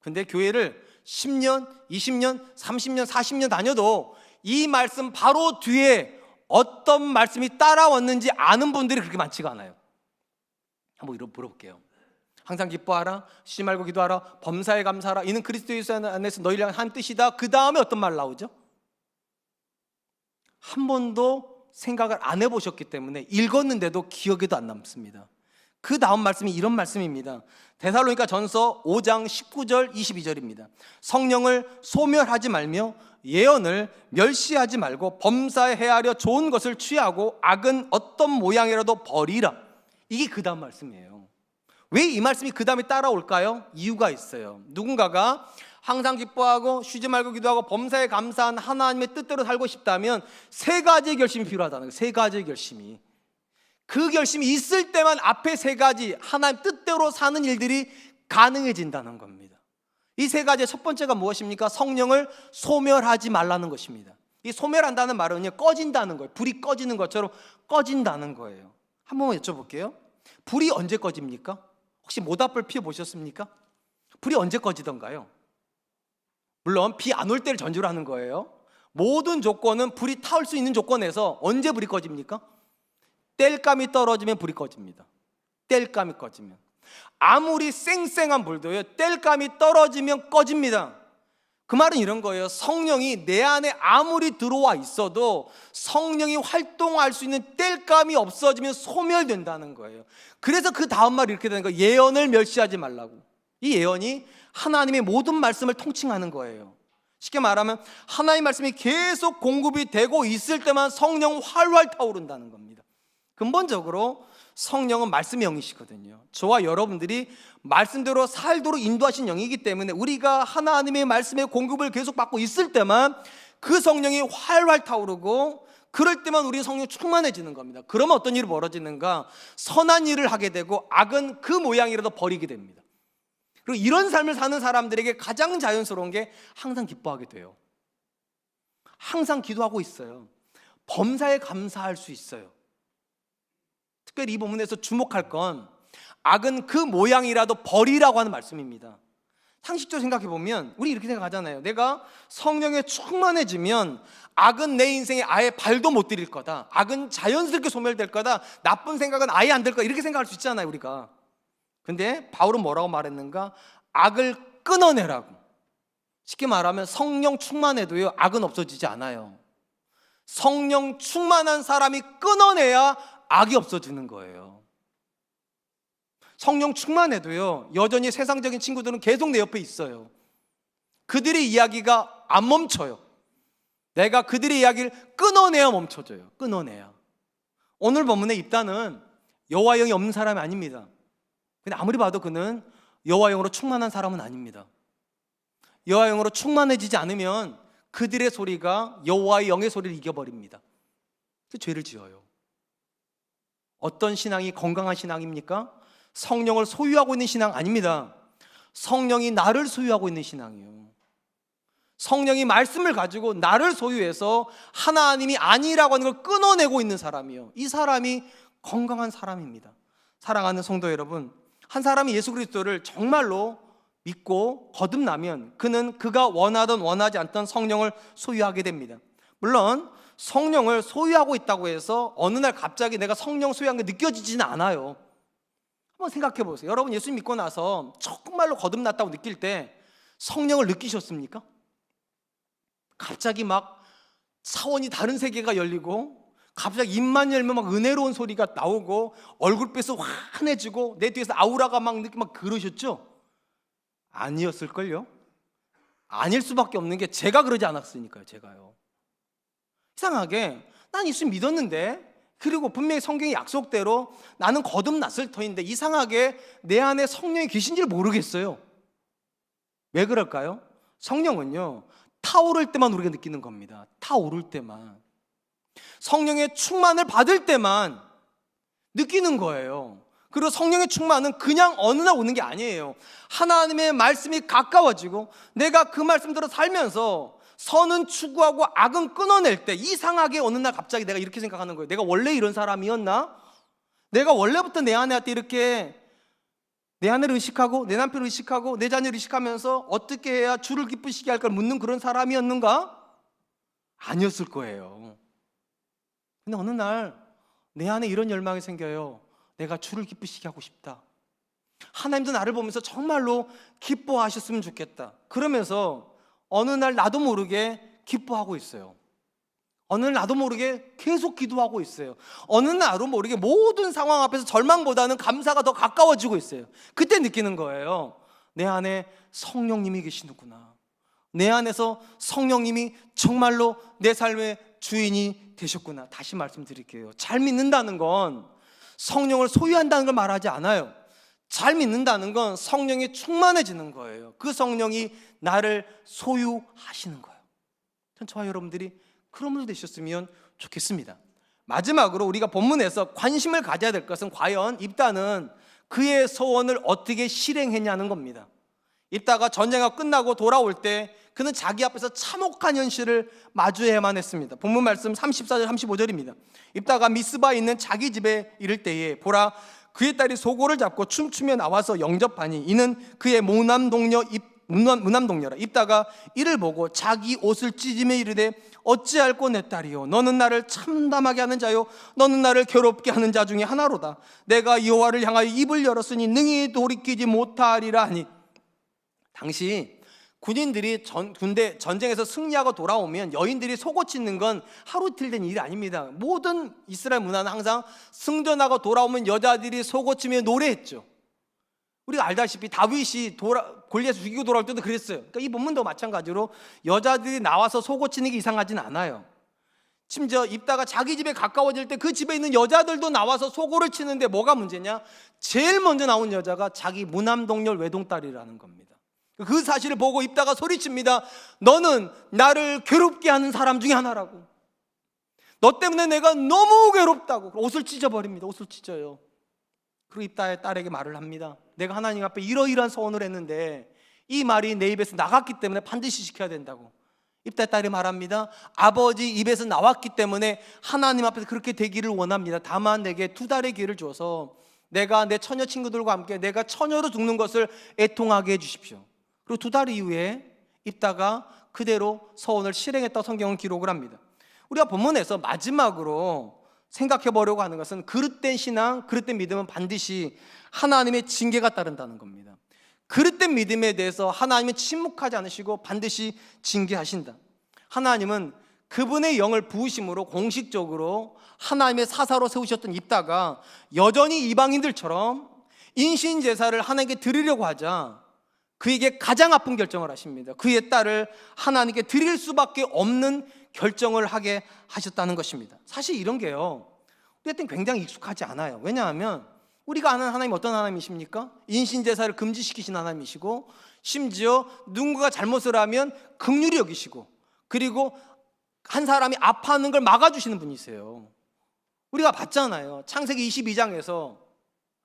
근데 교회를 10년, 20년, 30년, 40년 다녀도 이 말씀 바로 뒤에 어떤 말씀이 따라왔는지 아는 분들이 그렇게 많지가 않아요. 한번 물어볼게요. 항상 기뻐하라, 쉬지 말고 기도하라, 범사에 감사하라. 이는 그리스도 예수 안에서 너희를 한 뜻이다. 그 다음에 어떤 말 나오죠? 한 번도 생각을 안 해보셨기 때문에 읽었는데도 기억에도 안 남습니다. 그 다음 말씀이 이런 말씀입니다. 데살로니가 전서 5장 19절 22절입니다. 성령을 소멸하지 말며 예언을 멸시하지 말고 범사에 헤아려 좋은 것을 취하고 악은 어떤 모양이라도 버리라. 이게 그 다음 말씀이에요. 왜 이 말씀이 그 다음에 따라올까요? 이유가 있어요. 누군가가 항상 기뻐하고 쉬지 말고 기도하고 범사에 감사한 하나님의 뜻대로 살고 싶다면 세 가지의 결심이 필요하다는 거예요. 세 가지의 결심이. 그 결심이 있을 때만 앞에 세 가지 하나님 뜻대로 사는 일들이 가능해진다는 겁니다. 이 세 가지의 첫 번째가 무엇입니까? 성령을 소멸하지 말라는 것입니다. 이 소멸한다는 말은요, 꺼진다는 거예요. 불이 꺼지는 것처럼 꺼진다는 거예요. 한 번만 여쭤볼게요. 불이 언제 꺼집니까? 혹시 모닥불 피워보셨습니까? 불이 언제 꺼지던가요? 물론 비 안 올 때를 전제로 하는 거예요. 모든 조건은 불이 타올 수 있는 조건에서 언제 불이 꺼집니까? 땔감이 떨어지면 불이 꺼집니다. 땔감이 꺼지면. 아무리 쌩쌩한 불도요, 땔감이 떨어지면 꺼집니다. 그 말은 이런 거예요. 성령이 내 안에 아무리 들어와 있어도 성령이 활동할 수 있는 땔감이 없어지면 소멸된다는 거예요. 그래서 그 다음 말이 이렇게 되는 거예요. 예언을 멸시하지 말라고. 이 예언이 하나님의 모든 말씀을 통칭하는 거예요. 쉽게 말하면 하나님의 말씀이 계속 공급이 되고 있을 때만 성령은 활활 타오른다는 겁니다. 근본적으로 성령은 말씀의 영이시거든요. 저와 여러분들이 말씀대로 살도록 인도하신 영이기 때문에 우리가 하나님의 말씀의 공급을 계속 받고 있을 때만 그 성령이 활활 타오르고, 그럴 때만 우리 성령 충만해지는 겁니다. 그러면 어떤 일이 벌어지는가? 선한 일을 하게 되고 악은 그 모양이라도 버리게 됩니다. 그리고 이런 삶을 사는 사람들에게 가장 자연스러운 게 항상 기뻐하게 돼요. 항상 기도하고 있어요. 범사에 감사할 수 있어요. 특별히 이 부분에서 주목할 건 악은 그 모양이라도 버리라고 하는 말씀입니다. 상식적으로 생각해 보면 우리 이렇게 생각하잖아요. 내가 성령에 충만해지면 악은 내 인생에 아예 발도 못 들일 거다. 악은 자연스럽게 소멸될 거다. 나쁜 생각은 아예 안 될 거다. 이렇게 생각할 수 있잖아요, 우리가. 근데 바울은 뭐라고 말했는가? 악을 끊어내라고. 쉽게 말하면 성령 충만해도요, 악은 없어지지 않아요. 성령 충만한 사람이 끊어내야 악이 없어지는 거예요. 성령 충만해도요, 여전히 세상적인 친구들은 계속 내 옆에 있어요. 그들의 이야기가 안 멈춰요. 내가 그들의 이야기를 끊어내야 멈춰져요. 끊어내야. 오늘 본문의 입다는 여호와 영이 없는 사람이 아닙니다. 근데 아무리 봐도 그는 여호와 영으로 충만한 사람은 아닙니다. 여호와 영으로 충만해지지 않으면 그들의 소리가 여호와의 영의 소리를 이겨버립니다. 그 죄를 지어요. 어떤 신앙이 건강한 신앙입니까? 성령을 소유하고 있는 신앙 아닙니다. 성령이 나를 소유하고 있는 신앙이에요. 성령이 말씀을 가지고 나를 소유해서 하나님이 아니라고 하는 걸 끊어내고 있는 사람이요, 이 사람이 건강한 사람입니다. 사랑하는 성도 여러분, 한 사람이 예수 그리스도를 정말로 믿고 거듭나면 그는 그가 원하든 원하지 않던 성령을 소유하게 됩니다. 물론 성령을 소유하고 있다고 해서 어느 날 갑자기 내가 성령 소유한 게 느껴지지는 않아요. 한번 생각해 보세요. 여러분 예수 믿고 나서 정말로 거듭났다고 느낄 때 성령을 느끼셨습니까? 갑자기 막 차원이 다른 세계가 열리고 갑자기 입만 열면 막 은혜로운 소리가 나오고 얼굴빛이 환해지고 내 뒤에서 아우라가 막 그러셨죠? 아니었을걸요? 아닐 수밖에 없는 게 제가 그러지 않았으니까요. 제가요. 이상하게 난 예수 믿었는데, 그리고 분명히 성경의 약속대로 나는 거듭났을 터인데 이상하게 내 안에 성령이 계신지를 모르겠어요. 왜 그럴까요? 성령은요, 타오를 때만 우리가 느끼는 겁니다. 타오를 때만, 성령의 충만을 받을 때만 느끼는 거예요. 그리고 성령의 충만은 그냥 어느 날 오는 게 아니에요. 하나님의 말씀이 가까워지고 내가 그 말씀대로 살면서 선은 추구하고 악은 끊어낼 때 이상하게 어느 날 갑자기 내가 이렇게 생각하는 거예요. 내가 원래 이런 사람이었나? 내가 원래부터 내 아내한테 이렇게 내 아내를 의식하고 내 남편을 의식하고 내 자녀를 의식하면서 어떻게 해야 주를 기쁘시게 할까 묻는 그런 사람이었는가? 아니었을 거예요. 근데 어느 날 내 안에 이런 열망이 생겨요. 내가 주를 기쁘시게 하고 싶다. 하나님도 나를 보면서 정말로 기뻐하셨으면 좋겠다. 그러면서 어느 날 나도 모르게 기뻐하고 있어요. 어느 날 나도 모르게 계속 기도하고 있어요. 어느 날 나도 모르게 모든 상황 앞에서 절망보다는 감사가 더 가까워지고 있어요. 그때 느끼는 거예요. 내 안에 성령님이 계시는구나. 내 안에서 성령님이 정말로 내 삶의 주인이 되셨구나. 다시 말씀드릴게요. 잘 믿는다는 건 성령을 소유한다는 걸 말하지 않아요. 잘 믿는다는 건 성령이 충만해지는 거예요. 그 성령이 나를 소유하시는 거예요. 전 저와 여러분들이 그런 분들 되셨으면 좋겠습니다. 마지막으로 우리가 본문에서 관심을 가져야 될 것은 과연 입다는 그의 소원을 어떻게 실행했냐는 겁니다. 입다가 전쟁이 끝나고 돌아올 때 그는 자기 앞에서 참혹한 현실을 마주해야만 했습니다. 본문 말씀 34절 35절입니다. 입다가 미스바에 있는 자기 집에 이를 때에 보라, 그의 딸이 소고를 잡고 춤추며 나와서 영접하니 이는 그의 무남동녀라. 입다가 이를 보고 자기 옷을 찢으며 이르되 어찌할꼬 내 딸이요, 너는 나를 참담하게 하는 자요, 너는 나를 괴롭게 하는 자 중에 하나로다. 내가 여호와를 향하여 입을 열었으니 능히 돌이키지 못하리라 하니. 당시 군인들이 군대 전쟁에서 승리하고 돌아오면 여인들이 속옷 찢는 건 하루 이틀 된 일이 아닙니다. 모든 이스라엘 문화는 항상 승전하고 돌아오면 여자들이 속옷 찢으며 노래했죠. 우리가 알다시피 다윗이 골리앗을 죽이고 돌아올 때도 그랬어요. 그러니까 이 본문도 마찬가지로 여자들이 나와서 속옷 찢는 게 이상하진 않아요. 심지어 입다가 자기 집에 가까워질 때 그 집에 있는 여자들도 나와서 속옷을 치는데 뭐가 문제냐? 제일 먼저 나온 여자가 자기 무남동녀 외동딸이라는 겁니다. 그 사실을 보고 입다가 소리칩니다. 너는 나를 괴롭게 하는 사람 중에 하나라고. 너 때문에 내가 너무 괴롭다고. 옷을 찢어버립니다. 옷을 찢어요. 그리고 입다의 딸에게 말을 합니다. 내가 하나님 앞에 이러이러한 소원을 했는데 이 말이 내 입에서 나갔기 때문에 반드시 지켜야 된다고. 입다의 딸이 말합니다. 아버지 입에서 나왔기 때문에 하나님 앞에서 그렇게 되기를 원합니다. 다만 내게 2달의 기회를 줘서 내가 내 처녀 친구들과 함께 내가 처녀로 죽는 것을 애통하게 해주십시오. 그리고 2달 이후에 입다가 그대로 서원을 실행했다고 성경은 기록을 합니다. 우리가 본문에서 마지막으로 생각해 보려고 하는 것은 그릇된 신앙, 그릇된 믿음은 반드시 하나님의 징계가 따른다는 겁니다. 그릇된 믿음에 대해서 하나님은 침묵하지 않으시고 반드시 징계하신다. 하나님은 그분의 영을 부으심으로 공식적으로 하나님의 사사로 세우셨던 입다가 여전히 이방인들처럼 인신제사를 하나님께 드리려고 하자 그에게 가장 아픈 결정을 하십니다. 그의 딸을 하나님께 드릴 수밖에 없는 결정을 하게 하셨다는 것입니다. 사실 이런 게요, 우리한테는 굉장히 익숙하지 않아요. 왜냐하면 우리가 아는 하나님 어떤 하나님이십니까? 인신제사를 금지시키신 하나님이시고, 심지어 누군가가 잘못을 하면 긍휼히 여기시고, 그리고 한 사람이 아파하는 걸 막아주시는 분이세요. 우리가 봤잖아요. 창세기 22장에서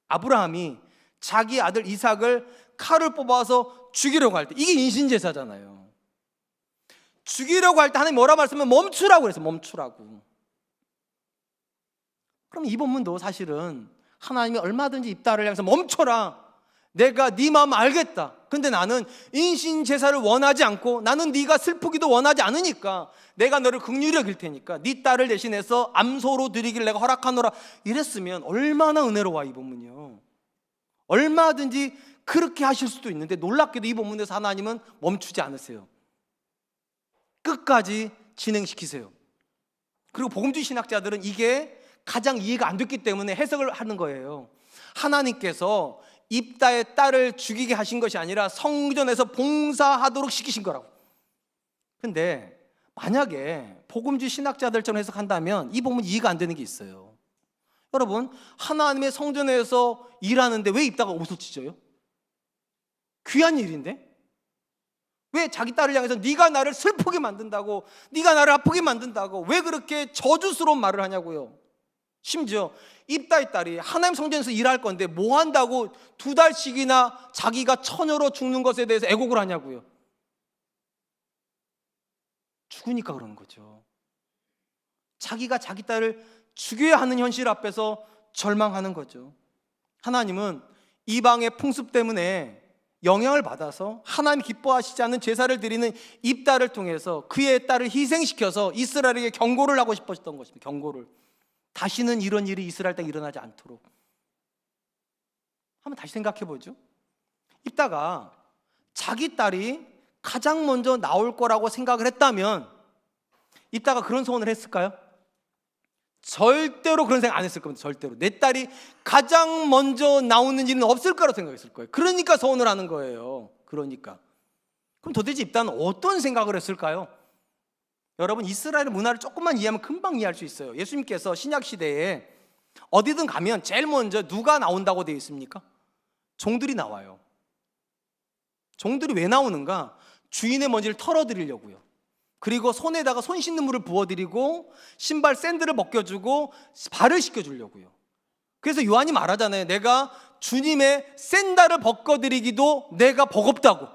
아브라함이 자기 아들 이삭을 칼을 뽑아서 죽이려고 할 때, 이게 인신제사잖아요. 죽이려고 할 때 하나님 뭐라 말씀하면 멈추라고 그랬어요. 멈추라고. 그럼 이 본문도 사실은 하나님이 얼마든지 입다를 향해서 멈춰라, 내가 네 마음 알겠다, 근데 나는 인신제사를 원하지 않고 나는 네가 슬프기도 원하지 않으니까 내가 너를 긍휼히 여길 테니까 네 딸을 대신해서 암소로 드리기를 내가 허락하노라, 이랬으면 얼마나 은혜로워. 이 본문이요, 얼마든지 그렇게 하실 수도 있는데 놀랍게도 이 본문에서 하나님은 멈추지 않으세요. 끝까지 진행시키세요. 그리고 복음주의 신학자들은 이게 가장 이해가 안 됐기 때문에 해석을 하는 거예요. 하나님께서 입다의 딸을 죽이게 하신 것이 아니라 성전에서 봉사하도록 시키신 거라고. 근데 만약에 복음주의 신학자들처럼 해석한다면 이 본문 이해가 안 되는 게 있어요. 여러분, 하나님의 성전에서 일하는데 왜 입다가 옷을 찢어요? 귀한 일인데? 왜 자기 딸을 향해서 네가 나를 슬프게 만든다고, 네가 나를 아프게 만든다고 왜 그렇게 저주스러운 말을 하냐고요. 심지어 입다의 딸이 하나님 성전에서 일할 건데 뭐 한다고 2달씩이나 자기가 처녀로 죽는 것에 대해서 애곡을 하냐고요. 죽으니까 그러는 거죠. 자기가 자기 딸을 죽여야 하는 현실 앞에서 절망하는 거죠. 하나님은 이방의 풍습 때문에 영향을 받아서 하나님 기뻐하시지 않는 제사를 드리는 입다를 통해서 그의 딸을 희생시켜서 이스라엘에게 경고를 하고 싶으셨던 것입니다. 경고를. 다시는 이런 일이 이스라엘 땅에 일어나지 않도록. 한번 다시 생각해 보죠. 입다가 자기 딸이 가장 먼저 나올 거라고 생각을 했다면 입다가 그런 소원을 했을까요? 절대로 그런 생각 안 했을 겁니다. 절대로. 내 딸이 가장 먼저 나오는 일은 없을 거라고 생각했을 거예요. 그러니까 소원을 하는 거예요. 그러니까. 그럼 도대체 입다는 어떤 생각을 했을까요? 여러분, 이스라엘 문화를 조금만 이해하면 금방 이해할 수 있어요. 예수님께서 신약시대에 어디든 가면 제일 먼저 누가 나온다고 되어 있습니까? 종들이 나와요. 종들이 왜 나오는가? 주인의 먼지를 털어드리려고요. 그리고 손에다가 손 씻는 물을 부어드리고 신발 샌들을 벗겨주고 발을 씻겨주려고요. 그래서 요한이 말하잖아요. 내가 주님의 샌들을 벗겨드리기도 내가 버겁다고.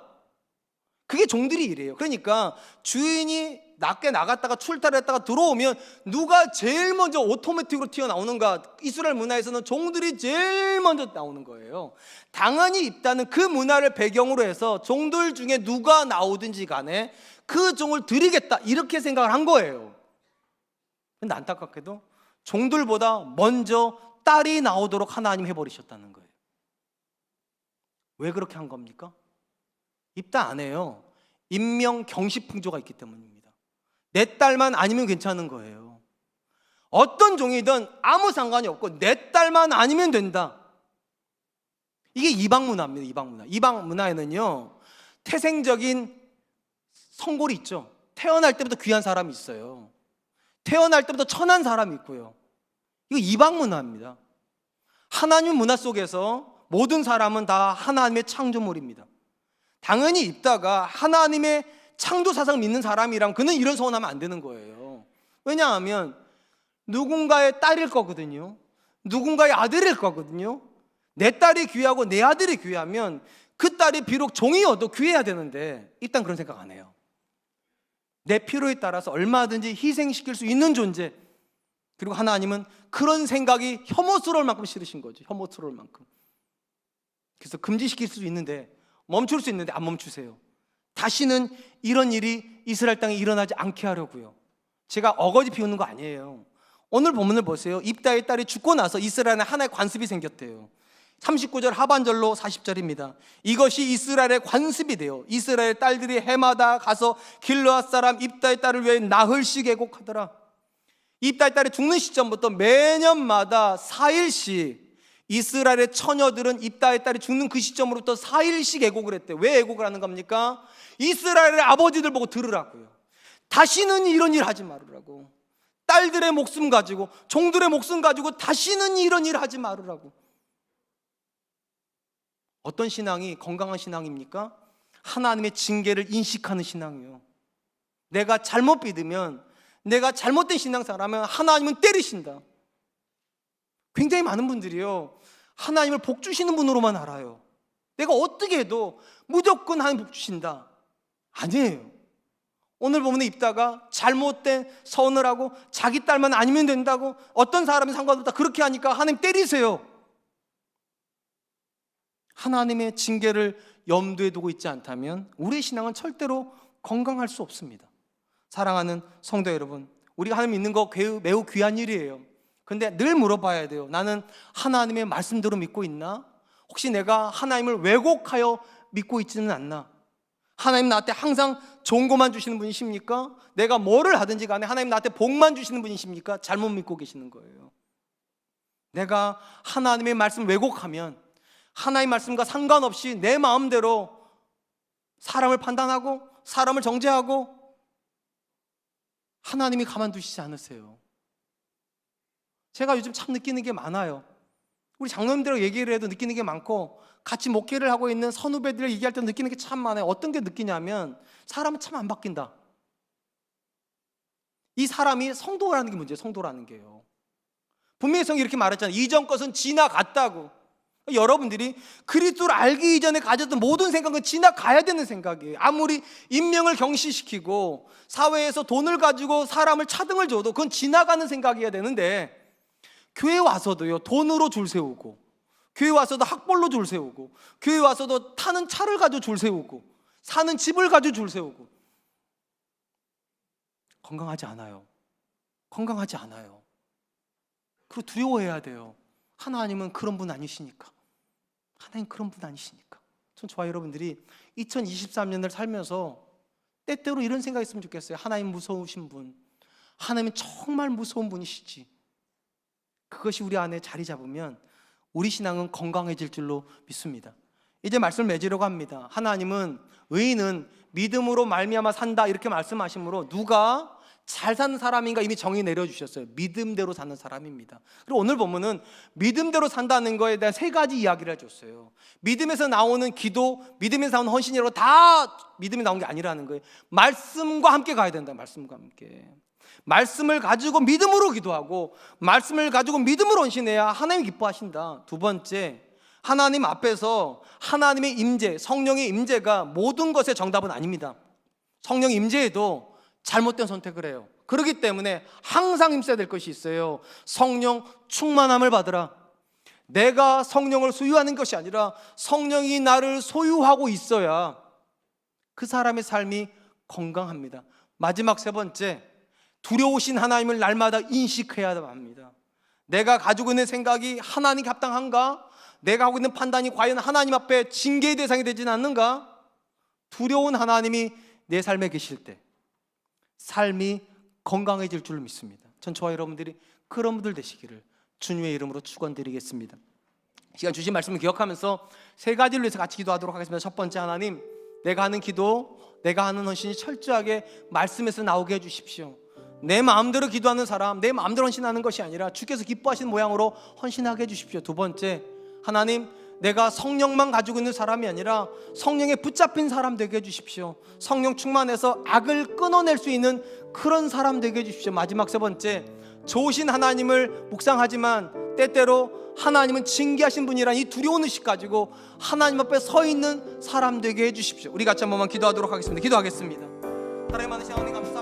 그게 종들이 일이에요. 그러니까 주인이 낮게 나갔다가 출타를 했다가 들어오면 누가 제일 먼저 오토매틱으로 튀어나오는가? 이스라엘 문화에서는 종들이 제일 먼저 나오는 거예요. 당연히 입다는 그 문화를 배경으로 해서 종들 중에 누가 나오든지 간에 그 종을 드리겠다, 이렇게 생각을 한 거예요. 근데 안타깝게도 종들보다 먼저 딸이 나오도록 하나님 해버리셨다는 거예요. 왜 그렇게 한 겁니까? 입다 안 해요. 인명 경시풍조가 있기 때문입니다. 내 딸만 아니면 괜찮은 거예요. 어떤 종이든 아무 상관이 없고 내 딸만 아니면 된다. 이게 이방 문화입니다. 이방 문화. 이방 문화에는요, 태생적인 성골이 있죠. 태어날 때부터 귀한 사람이 있어요. 태어날 때부터 천한 사람이 있고요. 이거 이방 문화입니다. 하나님 문화 속에서 모든 사람은 다 하나님의 창조물입니다. 당연히 입다가 하나님의 창조 사상을 믿는 사람이랑 그는 이런 소원하면 안 되는 거예요. 왜냐하면 누군가의 딸일 거거든요. 누군가의 아들일 거거든요. 내 딸이 귀하고 내 아들이 귀하면 그 딸이 비록 종이어도 귀해야 되는데 일단 그런 생각 안 해요. 내 필요에 따라서 얼마든지 희생시킬 수 있는 존재, 그리고 하나님은 그런 생각이 혐오스러울 만큼 싫으신 거죠. 혐오스러울 만큼. 그래서 금지시킬 수 있는데, 멈출 수 있는데 안 멈추세요. 다시는 이런 일이 이스라엘 땅에 일어나지 않게 하려고요. 제가 어거지 피우는 거 아니에요. 오늘 본문을 보세요. 입다의 딸이 죽고 나서 이스라엘에 하나의 관습이 생겼대요. 39절 하반절로 40절입니다. 이것이 이스라엘의 관습이 돼요. 이스라엘 딸들이 해마다 가서 길르앗 사람 입다의 딸을 위해 나흘씩 애곡하더라. 입다의 딸이 죽는 시점부터 매년마다 4일씩 이스라엘의 처녀들은 입다의 딸이 죽는 그 시점으로부터 4일씩 애곡을 했대요. 왜 애곡을 하는 겁니까? 이스라엘의 아버지들 보고 들으라고요. 다시는 이런 일 하지 말으라고. 딸들의 목숨 가지고, 종들의 목숨 가지고 다시는 이런 일 하지 말으라고. 어떤 신앙이 건강한 신앙입니까? 하나님의 징계를 인식하는 신앙이에요. 내가 잘못 믿으면, 내가 잘못된 신앙생활하면 하나님은 때리신다. 굉장히 많은 분들이요, 하나님을 복 주시는 분으로만 알아요. 내가 어떻게 해도 무조건 하나님 복 주신다. 아니에요. 오늘 보면 입다가 잘못된 선을 하고 자기 딸만 아니면 된다고, 어떤 사람이 상관없다 그렇게 하니까 하나님 때리세요. 하나님의 징계를 염두에 두고 있지 않다면 우리의 신앙은 절대로 건강할 수 없습니다. 사랑하는 성도 여러분, 우리가 하나님 믿는 거 매우 귀한 일이에요. 근데 늘 물어봐야 돼요. 나는 하나님의 말씀대로 믿고 있나? 혹시 내가 하나님을 왜곡하여 믿고 있지는 않나? 하나님 나한테 항상 좋은 것만 주시는 분이십니까? 내가 뭐를 하든지 간에 하나님 나한테 복만 주시는 분이십니까? 잘못 믿고 계시는 거예요. 내가 하나님의 말씀 왜곡하면, 하나님의 말씀과 상관없이 내 마음대로 사람을 판단하고 사람을 정죄하고, 하나님이 가만두시지 않으세요. 제가 요즘 참 느끼는 게 많아요. 우리 장로님들하고 얘기를 해도 느끼는 게 많고, 같이 목회를 하고 있는 선후배들 얘기할 때 느끼는 게 참 많아요. 어떤 게 느끼냐면, 사람은 참 안 바뀐다. 이 사람이 성도라는 게 문제예요. 성도라는 게요. 분명히 성경이 이렇게 말했잖아요. 이전 것은 지나갔다고. 여러분들이 그리스도를 알기 이전에 가졌던 모든 생각은 지나가야 되는 생각이에요. 아무리 인명을 경시시키고 사회에서 돈을 가지고 사람을 차등을 줘도 그건 지나가는 생각이어야 되는데, 교회 와서도요, 돈으로 줄 세우고, 교회 와서도 학벌로 줄 세우고, 교회 와서도 타는 차를 가지고 줄 세우고, 사는 집을 가지고 줄 세우고, 건강하지 않아요. 건강하지 않아요. 그리고 두려워해야 돼요. 하나님은 그런 분 아니시니까. 하나님 그런 분 아니시니까. 전 저와 여러분들이 2023년을 살면서 때때로 이런 생각이 있으면 좋겠어요. 하나님 무서우신 분, 하나님은 정말 무서운 분이시지. 그것이 우리 안에 자리 잡으면 우리 신앙은 건강해질 줄로 믿습니다. 이제 말씀을 맺으려고 합니다. 하나님은 의인은 믿음으로 말미암아 산다 이렇게 말씀하시므로, 누가 잘 사는 사람인가 이미 정의 내려주셨어요. 믿음대로 사는 사람입니다. 그리고 오늘 보면은 믿음대로 산다는 거에 대한 세 가지 이야기를 해줬어요. 믿음에서 나오는 기도, 믿음에서 나오는 헌신이라고 다 믿음이 나온 게 아니라는 거예요. 말씀과 함께 가야 된다. 말씀과 함께. 말씀을 가지고 믿음으로 기도하고, 말씀을 가지고 믿음으로 헌신해야 하나님이 기뻐하신다. 두 번째, 하나님 앞에서 하나님의 임재, 성령의 임재가 모든 것의 정답은 아닙니다. 성령 임재에도 잘못된 선택을 해요. 그렇기 때문에 항상 힘써야 될 것이 있어요. 성령 충만함을 받으라. 내가 성령을 소유하는 것이 아니라 성령이 나를 소유하고 있어야 그 사람의 삶이 건강합니다. 마지막 세 번째, 두려우신 하나님을 날마다 인식해야 합니다. 내가 가지고 있는 생각이 하나님께 합당한가? 내가 하고 있는 판단이 과연 하나님 앞에 징계의 대상이 되지는 않는가? 두려운 하나님이 내 삶에 계실 때 삶이 건강해질 줄 믿습니다. 전 저와 여러분들이 그런 분들 되시기를 주님의 이름으로 축원드리겠습니다. 시간 주신 말씀을 기억하면서 세 가지를 위해서 같이 기도하도록 하겠습니다. 첫 번째, 하나님, 내가 하는 기도, 내가 하는 헌신이 철저하게 말씀에서 나오게 해주십시오. 내 마음대로 기도하는 사람, 내 마음대로 헌신하는 것이 아니라 주께서 기뻐하시는 모양으로 헌신하게 해주십시오. 두 번째, 하나님, 내가 성령만 가지고 있는 사람이 아니라 성령에 붙잡힌 사람 되게 해주십시오. 성령 충만해서 악을 끊어낼 수 있는 그런 사람 되게 해주십시오. 마지막 세 번째, 좋으신 하나님을 묵상하지만 때때로 하나님은 징계하신 분이라는 이 두려운 의식 가지고 하나님 앞에 서 있는 사람 되게 해주십시오. 우리 같이 한 번만 기도하도록 하겠습니다. 기도하겠습니다. 하나님, 하나님 감사합니다.